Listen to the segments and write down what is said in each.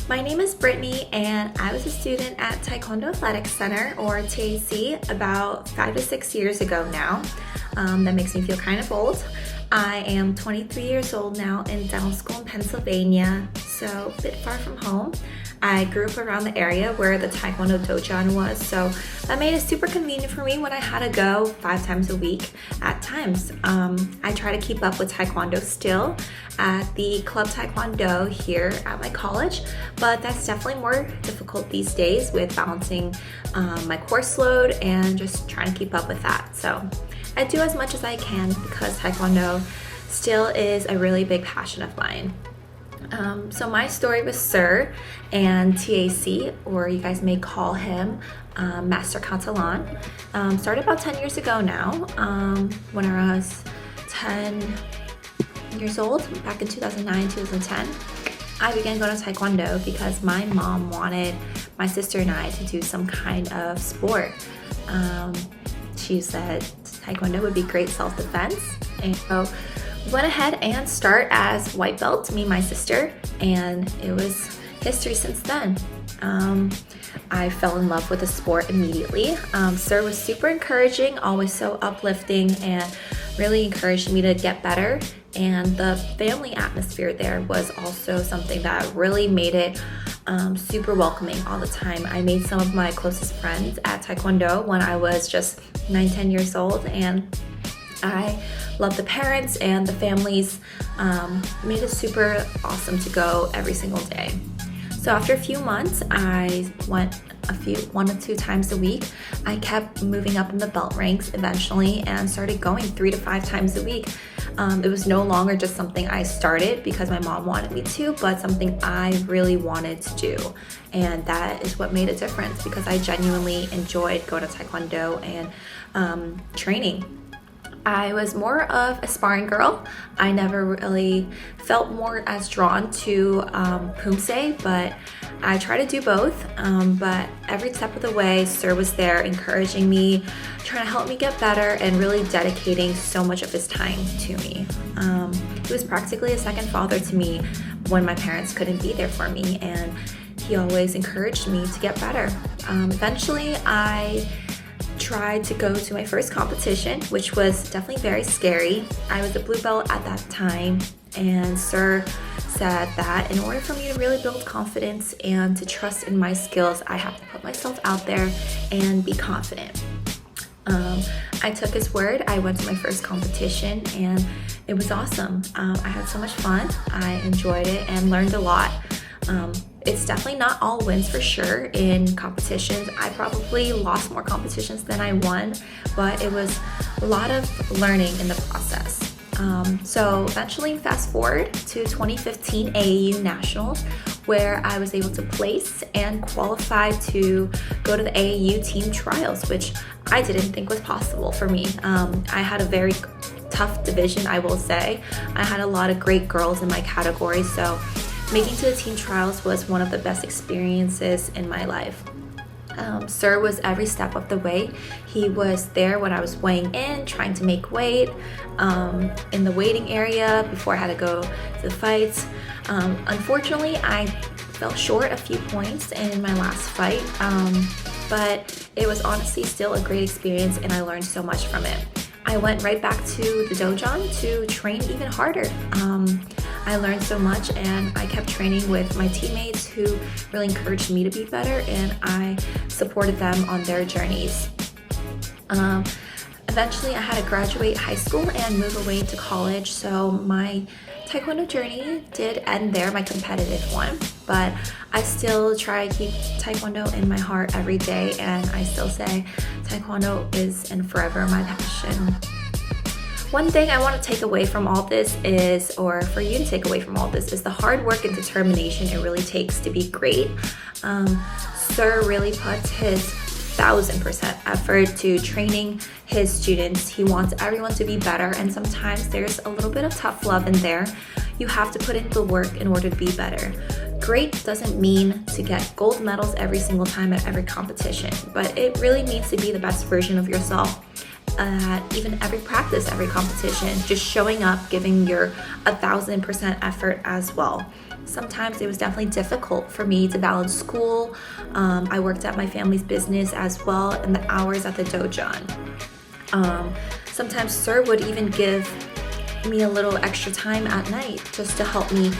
My name is Brittnie, and I was a student at Taekwondo Athletic Center, or TAC, about 5 to 6 years ago now. That makes me feel kind of old. I am 23 years old now in dental school in Pennsylvania, so a bit far from home. I grew up around the area where the Taekwondo dojo was, so that made it super convenient for me when I had to go 5 times a week at times. I try to keep up with Taekwondo still at the Club Taekwondo here at my college, but that's definitely more difficult these days with balancing my course load and just trying to keep up with that. So I do as much as I can because Taekwondo still is a really big passion of mine. So my story with Sir and TAC, or you guys may call him Master Catalan, started about 10 years ago now. When I was 10 years old, back in 2009, 2010, I began going to Taekwondo because my mom wanted my sister and I to do some kind of sport. She said Taekwondo would be great self-defense, and so went ahead and start as white belt, me and my sister, and it was history since then. I fell in love with the sport immediately. Sir was super encouraging, always so uplifting, and really encouraged me to get better. And the family atmosphere there was also something that really made it super welcoming all the time. I made some of my closest friends at Taekwondo when I was just 9-10 years old, and I love the parents and the families. Made it super awesome to go every single day. So after a few months, I went 1 or 2 times a week. I kept moving up in the belt ranks eventually and started going 3 to 5 times a week. It was no longer just something I started because my mom wanted me to, but something I really wanted to do. And that is what made a difference because I genuinely enjoyed going to Taekwondo and training. I was more of a sparring girl. I never really felt more as drawn to Poomsae, but I try to do both. But every step of the way, Sir was there encouraging me, trying to help me get better, and really dedicating so much of his time to me. He was practically a second father to me when my parents couldn't be there for me, and he always encouraged me to get better. Eventually, I tried to go to my first competition, which was definitely very scary. I was a blue belt at that time, and Sir said that in order for me to really build confidence and to trust in my skills, I have to put myself out there and be confident. I took his word. I went to my first competition, and it was awesome. I had so much fun. I enjoyed it and learned a lot. It's definitely not all wins for sure in competitions. I probably lost more competitions than I won, but it was a lot of learning in the process. So eventually fast forward to 2015 AAU Nationals, where I was able to place and qualify to go to the AAU team trials, which I didn't think was possible for me. I had a very tough division, I will say. I had a lot of great girls in my category, so making to the team trials was one of the best experiences in my life. Sir was every step of the way. He was there when I was weighing in, trying to make weight, in the waiting area before I had to go to the fights. Unfortunately, I fell short a few points in my last fight, but it was honestly still a great experience, and I learned so much from it. I went right back to the dojo to train even harder. I learned so much, and I kept training with my teammates who really encouraged me to be better, and I supported them on their journeys. Eventually, I had to graduate high school and move away to college, so my Taekwondo journey did end there, my competitive one, but I still try to keep Taekwondo in my heart every day, and I still say Taekwondo is and forever my passion. One thing I want to take away from all this is, or for you to take away from all this, is the hard work and determination it really takes to be great. Sir really puts his 1000% effort to training his students. He wants everyone to be better, and sometimes there's a little bit of tough love in there. You have to put in the work in order to be better. Great doesn't mean to get gold medals every single time at every competition, but it really means to be the best version of yourself at even every practice, every competition, just showing up, giving your 1,000% effort as well. Sometimes it was definitely difficult for me to balance school. I worked at my family's business as well, and the hours at the dojo. Sometimes sir would even give me a little extra time at night just to help me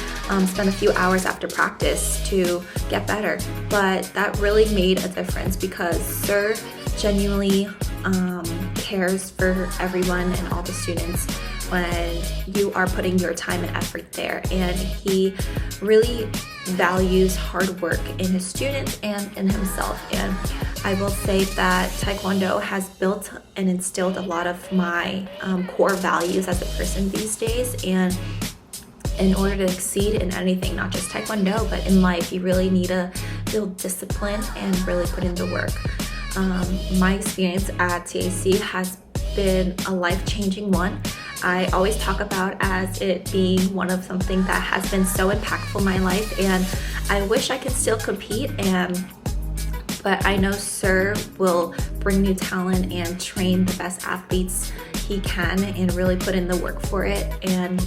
spend a few hours after practice to get better. But that really made a difference because sir genuinely cares for everyone and all the students when you are putting your time and effort there, and he really values hard work in his students and in himself. And I will say that Taekwondo has built and instilled a lot of my core values as a person these days. And in order to exceed in anything, not just Taekwondo, but in life, you really need to build discipline and really put in the work. My experience at TAC has been a life-changing one. I always talk about as it being one of something that has been so impactful in my life, and I wish I could still compete, but I know sir will bring new talent and train the best athletes he can and really put in the work for it. And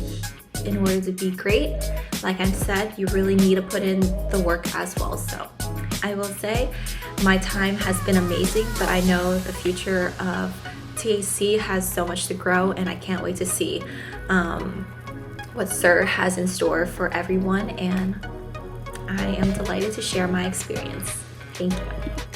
in order to be great, like I said, you really need to put in the work as well. So I will say my time has been amazing, but I know the future of TAC has so much to grow, and I can't wait to see what sir has in store for everyone, and I am delighted to share my experience. Thank you.